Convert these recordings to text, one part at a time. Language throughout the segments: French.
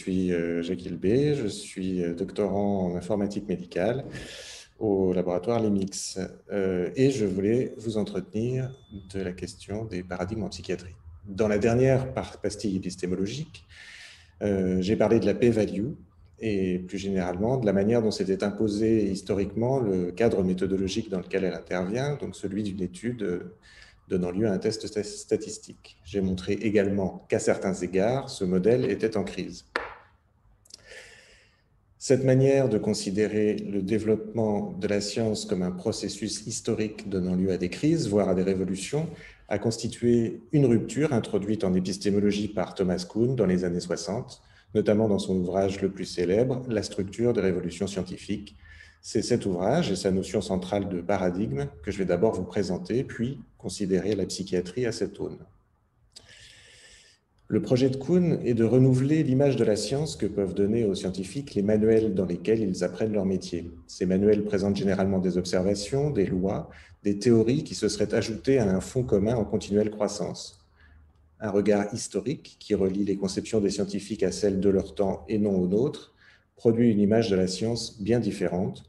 suis Jacques Ilbé, je suis doctorant en informatique médicale au laboratoire LIMIX et je voulais vous entretenir de la question des paradigmes en psychiatrie. Dans la dernière pastille épistémologique, j'ai parlé de la p-value et plus généralement de la manière dont s'était imposé historiquement le cadre méthodologique dans lequel elle intervient, donc celui d'une étude donnant lieu à un test statistique. J'ai montré également qu'à certains égards, ce modèle était en crise. Cette manière de considérer le développement de la science comme un processus historique donnant lieu à des crises, voire à des révolutions, a constitué une rupture introduite en épistémologie par Thomas Kuhn dans les années 60, notamment dans son ouvrage le plus célèbre, La structure des révolutions scientifiques. C'est cet ouvrage et sa notion centrale de paradigme que je vais d'abord vous présenter, puis considérer la psychiatrie à cette aune. Le projet de Kuhn est de renouveler l'image de la science que peuvent donner aux scientifiques les manuels dans lesquels ils apprennent leur métier. Ces manuels présentent généralement des observations, des lois, des théories qui se seraient ajoutées à un fond commun en continuelle croissance. Un regard historique qui relie les conceptions des scientifiques à celles de leur temps et non aux nôtres produit une image de la science bien différente,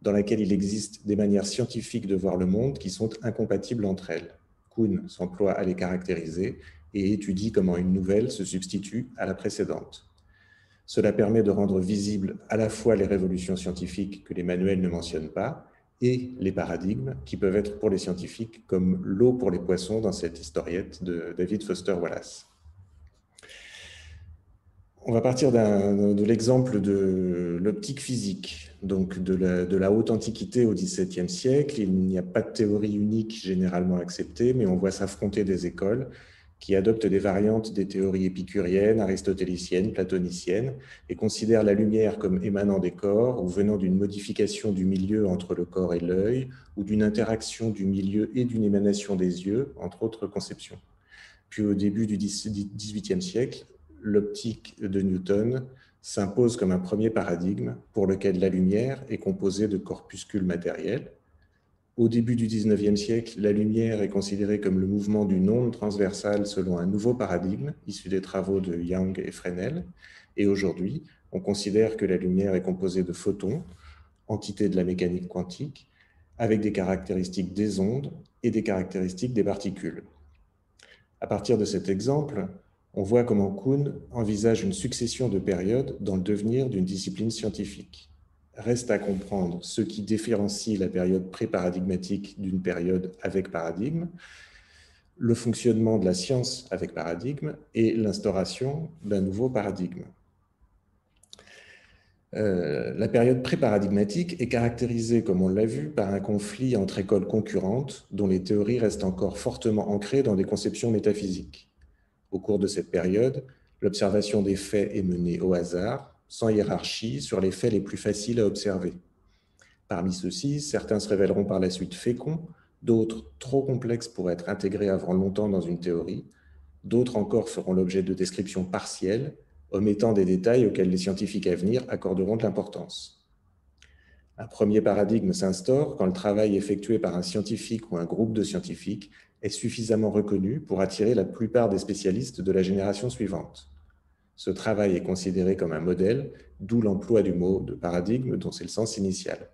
dans laquelle il existe des manières scientifiques de voir le monde qui sont incompatibles entre elles. Kuhn s'emploie à les caractériser et étudie comment une nouvelle se substitue à la précédente. Cela permet de rendre visibles à la fois les révolutions scientifiques que les manuels ne mentionnent pas et les paradigmes qui peuvent être pour les scientifiques comme l'eau pour les poissons dans cette historiette de David Foster Wallace. On va partir de l'exemple de l'optique physique, donc de la haute antiquité au XVIIe siècle. Il n'y a pas de théorie unique généralement acceptée, mais on voit s'affronter des écoles qui adoptent des variantes des théories épicuriennes, aristotéliciennes, platoniciennes, et considèrent la lumière comme émanant des corps ou venant d'une modification du milieu entre le corps et l'œil, ou d'une interaction du milieu et d'une émanation des yeux, entre autres conceptions. Puis au début du XVIIIe siècle, l'optique de Newton s'impose comme un premier paradigme pour lequel la lumière est composée de corpuscules matériels. Au début du XIXe siècle, la lumière est considérée comme le mouvement d'une onde transversale selon un nouveau paradigme issu des travaux de Young et Fresnel. Et aujourd'hui, on considère que la lumière est composée de photons, entités de la mécanique quantique, avec des caractéristiques des ondes et des caractéristiques des particules. À partir de cet exemple, on voit comment Kuhn envisage une succession de périodes dans le devenir d'une discipline scientifique. Reste à comprendre ce qui différencie la période pré-paradigmatique d'une période avec paradigme, le fonctionnement de la science avec paradigme et l'instauration d'un nouveau paradigme. La période pré-paradigmatique est caractérisée, comme on l'a vu, par un conflit entre écoles concurrentes dont les théories restent encore fortement ancrées dans des conceptions métaphysiques. Au cours de cette période, l'observation des faits est menée au hasard, sans hiérarchie, sur les faits les plus faciles à observer. Parmi ceux-ci, certains se révéleront par la suite féconds, d'autres trop complexes pour être intégrés avant longtemps dans une théorie, d'autres encore feront l'objet de descriptions partielles, omettant des détails auxquels les scientifiques à venir accorderont de l'importance. Un premier paradigme s'instaure quand le travail effectué par un scientifique ou un groupe de scientifiques est suffisamment reconnu pour attirer la plupart des spécialistes de la génération suivante. Ce travail est considéré comme un modèle, d'où l'emploi du mot de paradigme dont c'est le sens initial.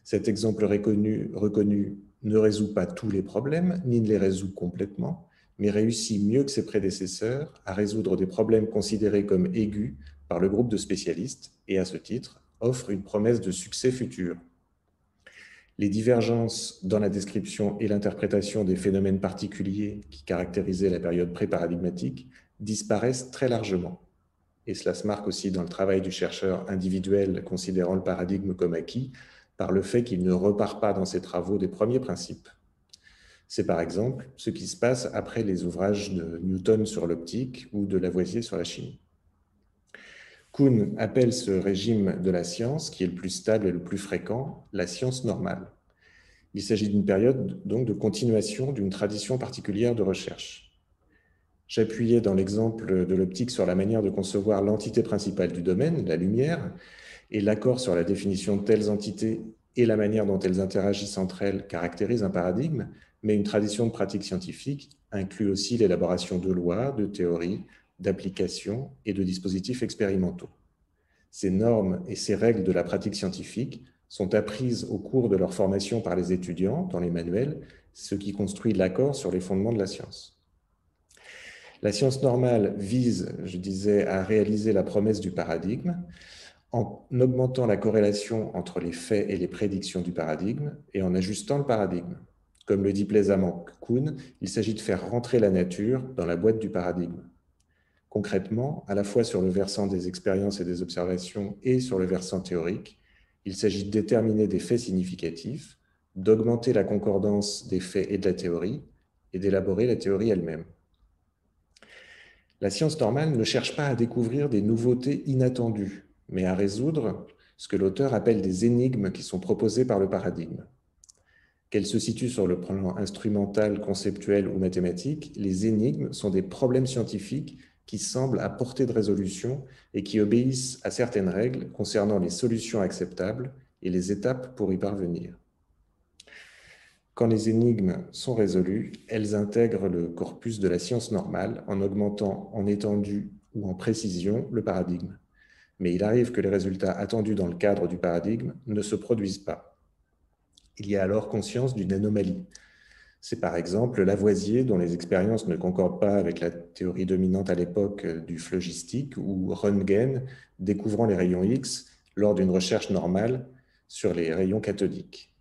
Cet exemple reconnu ne résout pas tous les problèmes, ni ne les résout complètement, mais réussit mieux que ses prédécesseurs à résoudre des problèmes considérés comme aigus par le groupe de spécialistes et, à ce titre, offre une promesse de succès futur. Les divergences dans la description et l'interprétation des phénomènes particuliers qui caractérisaient la période pré-paradigmatique disparaissent très largement. Et cela se marque aussi dans le travail du chercheur individuel considérant le paradigme comme acquis par le fait qu'il ne repart pas dans ses travaux des premiers principes. C'est par exemple ce qui se passe après les ouvrages de Newton sur l'optique ou de Lavoisier sur la chimie. Kuhn appelle ce régime de la science, qui est le plus stable et le plus fréquent, la science normale. Il s'agit d'une période donc de continuation d'une tradition particulière de recherche. J'appuyais dans l'exemple de l'optique sur la manière de concevoir l'entité principale du domaine, la lumière, et l'accord sur la définition de telles entités et la manière dont elles interagissent entre elles caractérise un paradigme, mais une tradition de pratique scientifique inclut aussi l'élaboration de lois, de théories, d'applications et de dispositifs expérimentaux. Ces normes et ces règles de la pratique scientifique sont apprises au cours de leur formation par les étudiants dans les manuels, ce qui construit l'accord sur les fondements de la science. La science normale vise, je disais, à réaliser la promesse du paradigme en augmentant la corrélation entre les faits et les prédictions du paradigme et en ajustant le paradigme. Comme le dit plaisamment Kuhn, il s'agit de faire rentrer la nature dans la boîte du paradigme. Concrètement, à la fois sur le versant des expériences et des observations et sur le versant théorique, il s'agit de déterminer des faits significatifs, d'augmenter la concordance des faits et de la théorie, et d'élaborer la théorie elle-même. La science normale ne cherche pas à découvrir des nouveautés inattendues, mais à résoudre ce que l'auteur appelle des énigmes qui sont proposées par le paradigme. Qu'elles se situent sur le plan instrumental, conceptuel ou mathématique, les énigmes sont des problèmes scientifiques qui semblent à portée de résolution et qui obéissent à certaines règles concernant les solutions acceptables et les étapes pour y parvenir. Quand les énigmes sont résolues, elles intègrent le corpus de la science normale en augmentant en étendue ou en précision le paradigme. Mais il arrive que les résultats attendus dans le cadre du paradigme ne se produisent pas. Il y a alors conscience d'une anomalie. C'est par exemple Lavoisier, dont les expériences ne concordent pas avec la théorie dominante à l'époque du phlogistique, ou Röntgen, découvrant les rayons X lors d'une recherche normale sur les rayons cathodiques.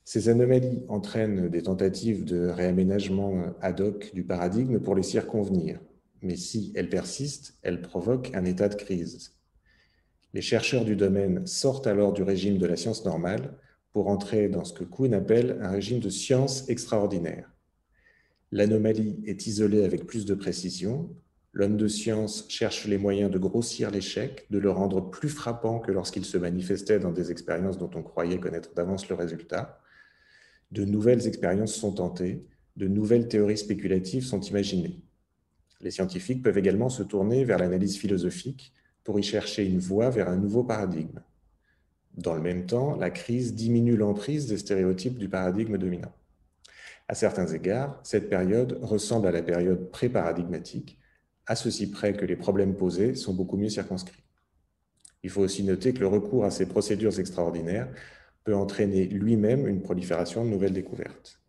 Ces anomalies entraînent des tentatives de réaménagement ad hoc du paradigme pour les circonvenir. Mais si elles persistent, elles provoquent un état de crise. Les chercheurs du domaine sortent alors du régime de la science normale pour entrer dans ce que Kuhn appelle un régime de science extraordinaire. L'anomalie est isolée avec plus de précision. L'homme de science cherche les moyens de grossir l'échec, de le rendre plus frappant que lorsqu'il se manifestait dans des expériences dont on croyait connaître d'avance le résultat. De nouvelles expériences sont tentées, de nouvelles théories spéculatives sont imaginées. Les scientifiques peuvent également se tourner vers l'analyse philosophique pour y chercher une voie vers un nouveau paradigme. Dans le même temps, la crise diminue l'emprise des stéréotypes du paradigme dominant. À certains égards, cette période ressemble à la période pré-paradigmatique, à ceci près que les problèmes posés sont beaucoup mieux circonscrits. Il faut aussi noter que le recours à ces procédures extraordinaires peut entraîner lui-même une prolifération de nouvelles découvertes.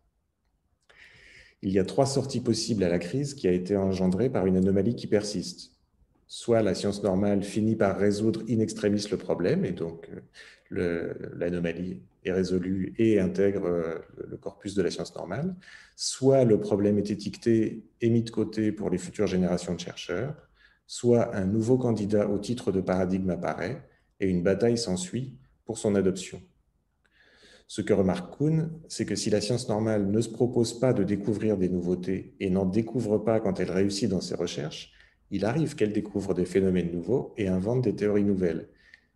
Il y a 3 sorties possibles à la crise qui a été engendrée par une anomalie qui persiste. Soit la science normale finit par résoudre in extremis le problème, et donc l'anomalie est résolue et intègre le corpus de la science normale, soit le problème est étiqueté et mis de côté pour les futures générations de chercheurs, soit un nouveau candidat au titre de paradigme apparaît et une bataille s'ensuit pour son adoption. Ce que remarque Kuhn, c'est que si la science normale ne se propose pas de découvrir des nouveautés et n'en découvre pas quand elle réussit dans ses recherches, il arrive qu'elle découvre des phénomènes nouveaux et invente des théories nouvelles.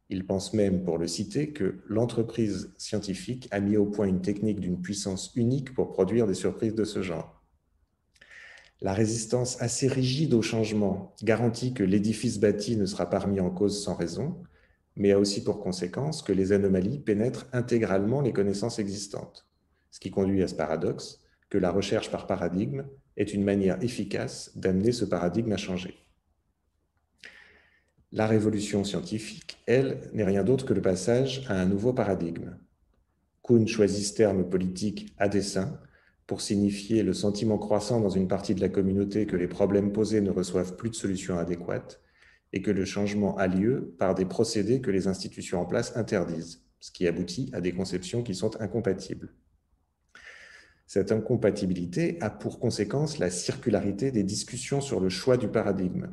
Il pense même, pour le citer, que l'entreprise scientifique a mis au point une technique d'une puissance unique pour produire des surprises de ce genre. La résistance assez rigide au changement garantit que l'édifice bâti ne sera pas remis en cause sans raison, mais a aussi pour conséquence que les anomalies pénètrent intégralement les connaissances existantes, ce qui conduit à ce paradoxe que la recherche par paradigme est une manière efficace d'amener ce paradigme à changer. La révolution scientifique, elle, n'est rien d'autre que le passage à un nouveau paradigme. Kuhn choisit ce terme politique à dessein pour signifier le sentiment croissant dans une partie de la communauté que les problèmes posés ne reçoivent plus de solutions adéquates et que le changement a lieu par des procédés que les institutions en place interdisent, ce qui aboutit à des conceptions qui sont incompatibles. Cette incompatibilité a pour conséquence la circularité des discussions sur le choix du paradigme.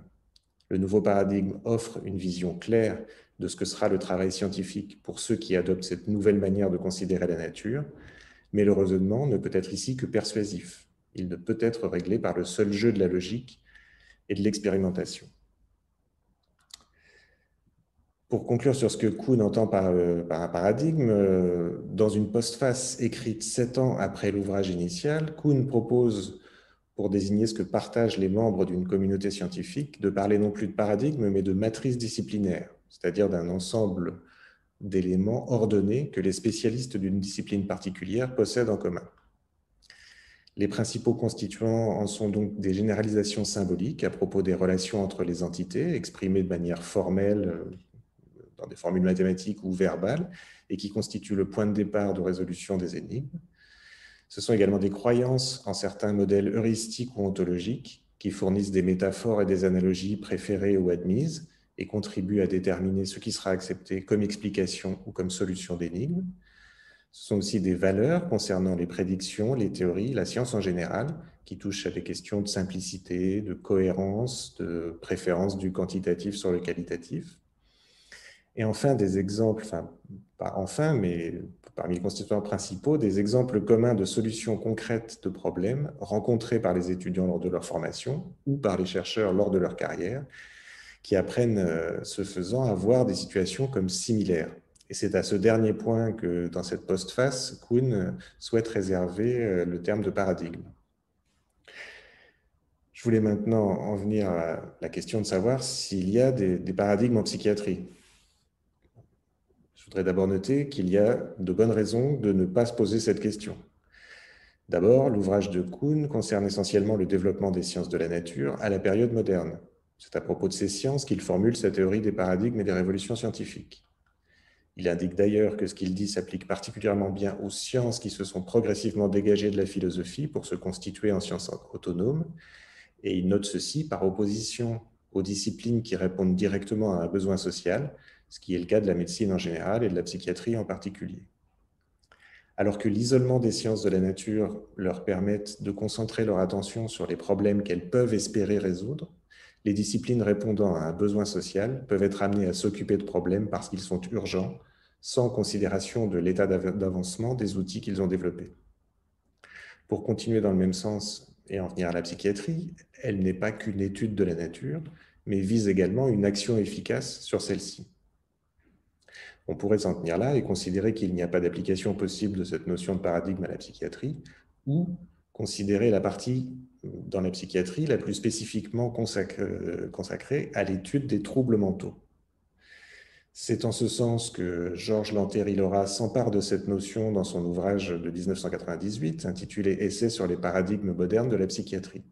Le nouveau paradigme offre une vision claire de ce que sera le travail scientifique pour ceux qui adoptent cette nouvelle manière de considérer la nature, mais le raisonnement ne peut être ici que persuasif. Il ne peut être réglé par le seul jeu de la logique et de l'expérimentation. Pour conclure sur ce que Kuhn entend par un paradigme, dans une postface écrite 7 ans après l'ouvrage initial, Kuhn propose, pour désigner ce que partagent les membres d'une communauté scientifique, de parler non plus de paradigme, mais de matrice disciplinaire, c'est-à-dire d'un ensemble d'éléments ordonnés que les spécialistes d'une discipline particulière possèdent en commun. Les principaux constituants en sont donc des généralisations symboliques à propos des relations entre les entités, exprimées de manière formelle dans des formules mathématiques ou verbales, et qui constituent le point de départ de résolution des énigmes. Ce sont également des croyances en certains modèles heuristiques ou ontologiques qui fournissent des métaphores et des analogies préférées ou admises et contribuent à déterminer ce qui sera accepté comme explication ou comme solution d'énigmes. Ce sont aussi des valeurs concernant les prédictions, les théories, la science en général, qui touchent à des questions de simplicité, de cohérence, de préférence du quantitatif sur le qualitatif. Et enfin, des exemples, enfin, pas enfin, mais parmi les constituants principaux, des exemples communs de solutions concrètes de problèmes rencontrés par les étudiants lors de leur formation ou par les chercheurs lors de leur carrière, qui apprennent, ce faisant, à voir des situations comme similaires. Et c'est à ce dernier point que, dans cette postface, Kuhn souhaite réserver le terme de paradigme. Je voulais maintenant en venir à la question de savoir s'il y a des paradigmes en psychiatrie. Je voudrais d'abord noter qu'il y a de bonnes raisons de ne pas se poser cette question. D'abord, l'ouvrage de Kuhn concerne essentiellement le développement des sciences de la nature à la période moderne. C'est à propos de ces sciences qu'il formule sa théorie des paradigmes et des révolutions scientifiques. Il indique d'ailleurs que ce qu'il dit s'applique particulièrement bien aux sciences qui se sont progressivement dégagées de la philosophie pour se constituer en sciences autonomes, et il note ceci par opposition aux disciplines qui répondent directement à un besoin social, ce qui est le cas de la médecine en général et de la psychiatrie en particulier. Alors que l'isolement des sciences de la nature leur permette de concentrer leur attention sur les problèmes qu'elles peuvent espérer résoudre, les disciplines répondant à un besoin social peuvent être amenées à s'occuper de problèmes parce qu'ils sont urgents, sans considération de l'état d'avancement des outils qu'ils ont développés. Pour continuer dans le même sens et en venir à la psychiatrie, elle n'est pas qu'une étude de la nature, mais vise également une action efficace sur celle-ci. On pourrait s'en tenir là et considérer qu'il n'y a pas d'application possible de cette notion de paradigme à la psychiatrie, ou considérer la partie dans la psychiatrie la plus spécifiquement consacrée à l'étude des troubles mentaux. C'est en ce sens que Georges Lanteri-Laura s'empare de cette notion dans son ouvrage de 1998 intitulé « Essai sur les paradigmes modernes de la psychiatrie ».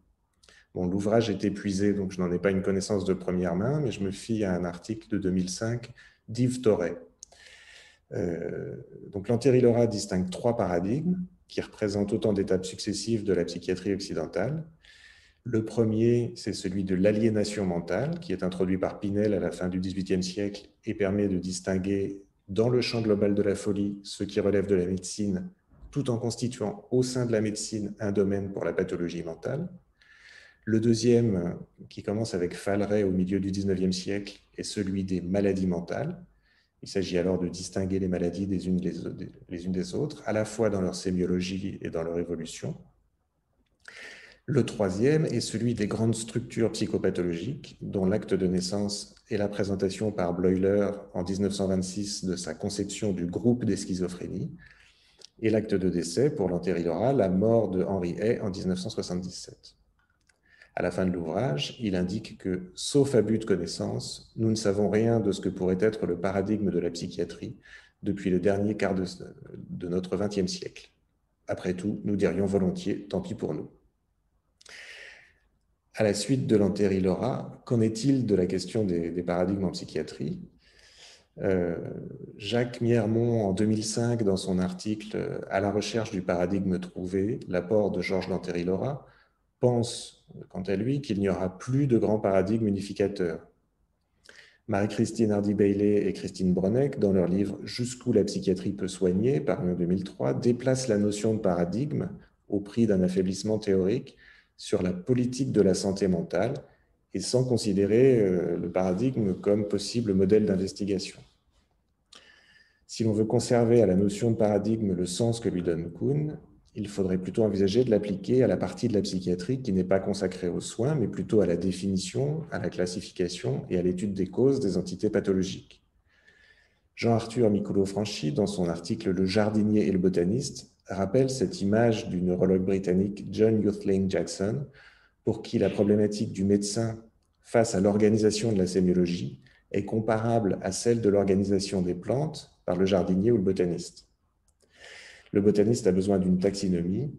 Bon, l'ouvrage est épuisé, donc je n'en ai pas une connaissance de première main, mais je me fie à un article de 2005 d'Yves Torret. Donc Lanteri-Laura distingue 3 paradigmes qui représentent autant d'étapes successives de la psychiatrie occidentale. Le premier, c'est celui de l'aliénation mentale, qui est introduit par Pinel à la fin du XVIIIe siècle et permet de distinguer dans le champ global de la folie ce qui relève de la médecine, tout en constituant au sein de la médecine un domaine pour la pathologie mentale. Le deuxième, qui commence avec Falleret au milieu du XIXe siècle, est celui des maladies mentales. Il s'agit alors de distinguer les maladies les unes des autres, à la fois dans leur sémiologie et dans leur évolution. Le troisième est celui des grandes structures psychopathologiques, dont l'acte de naissance et la présentation par Bleuler en 1926 de sa conception du groupe des schizophrénies, et l'acte de décès pour Lanteri-Laura, la mort de Henri Hay en 1977. À la fin de l'ouvrage, il indique que, sauf abus de connaissance, nous ne savons rien de ce que pourrait être le paradigme de la psychiatrie depuis le dernier quart de notre XXe siècle. Après tout, nous dirions volontiers, tant pis pour nous. À la suite de Lanteri-Laura, qu'en est-il de la question des paradigmes en psychiatrie ? Jacques Miermont, en 2005, dans son article « À la recherche du paradigme trouvé, l'apport de Georges Lanteri-Laura », pense, quant à lui, qu'il n'y aura plus de grands paradigmes unificateurs. Marie-Christine Hardy-Bailey et Christine Bronneck, dans leur livre « Jusqu'où la psychiatrie peut soigner », paru en 2003, déplacent la notion de paradigme au prix d'un affaiblissement théorique sur la politique de la santé mentale et sans considérer le paradigme comme possible modèle d'investigation. Si l'on veut conserver à la notion de paradigme le sens que lui donne Kuhn, il faudrait plutôt envisager de l'appliquer à la partie de la psychiatrie qui n'est pas consacrée aux soins, mais plutôt à la définition, à la classification et à l'étude des causes des entités pathologiques. Jean-Arthur Micouleau-Franchi, dans son article « Le jardinier et le botaniste », rappelle cette image du neurologue britannique John Youthling Jackson, pour qui la problématique du médecin face à l'organisation de la sémiologie est comparable à celle de l'organisation des plantes par le jardinier ou le botaniste. Le botaniste a besoin d'une taxinomie,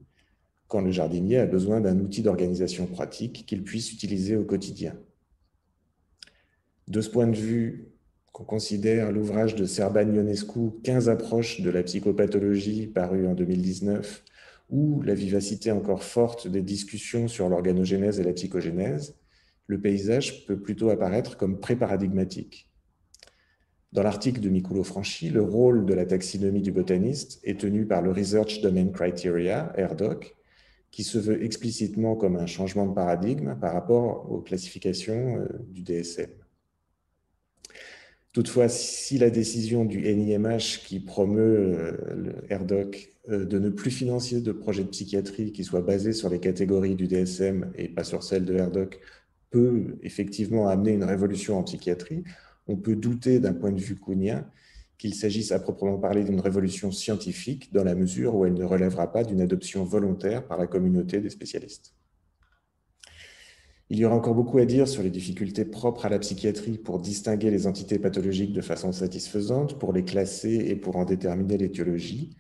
quand le jardinier a besoin d'un outil d'organisation pratique qu'il puisse utiliser au quotidien. De ce point de vue, qu'on considère l'ouvrage de Serban Ionescu, 15 approches de la psychopathologie, paru en 2019, ou la vivacité encore forte des discussions sur l'organogénèse et la psychogénèse, le paysage peut plutôt apparaître comme pré-paradigmatique. Dans l'article de Mikulo Franchi, le rôle de la taxinomie du botaniste est tenu par le Research Domain Criteria, RDoC, qui se veut explicitement comme un changement de paradigme par rapport aux classifications du DSM. Toutefois, si la décision du NIMH qui promeut le RDoC de ne plus financer de projets de psychiatrie qui soient basés sur les catégories du DSM et pas sur celles de RDoC peut effectivement amener une révolution en psychiatrie, on peut douter d'un point de vue kuhnien qu'il s'agisse à proprement parler d'une révolution scientifique dans la mesure où elle ne relèvera pas d'une adoption volontaire par la communauté des spécialistes. Il y aura encore beaucoup à dire sur les difficultés propres à la psychiatrie pour distinguer les entités pathologiques de façon satisfaisante, pour les classer et pour en déterminer l'étiologie.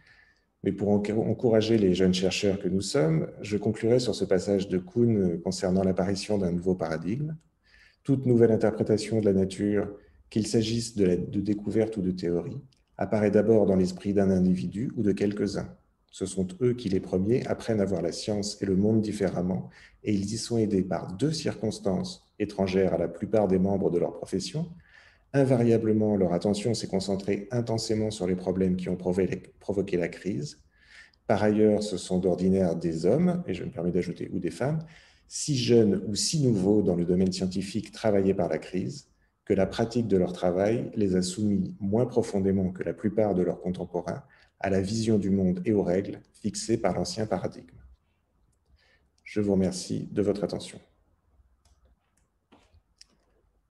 Mais pour encourager les jeunes chercheurs que nous sommes, je conclurai sur ce passage de Kuhn concernant l'apparition d'un nouveau paradigme. Toute nouvelle interprétation de la nature, qu'il s'agisse de découverte ou de théorie, apparaît d'abord dans l'esprit d'un individu ou de quelques-uns. Ce sont eux qui, les premiers, apprennent à voir la science et le monde différemment, et ils y sont aidés par deux circonstances étrangères à la plupart des membres de leur profession. Invariablement, leur attention s'est concentrée intensément sur les problèmes qui ont provoqué la crise. Par ailleurs, ce sont d'ordinaire des hommes, et je me permets d'ajouter ou des femmes, si jeunes ou si nouveaux dans le domaine scientifique travaillés par la crise, que la pratique de leur travail les a soumis moins profondément que la plupart de leurs contemporains à la vision du monde et aux règles fixées par l'ancien paradigme. Je vous remercie de votre attention.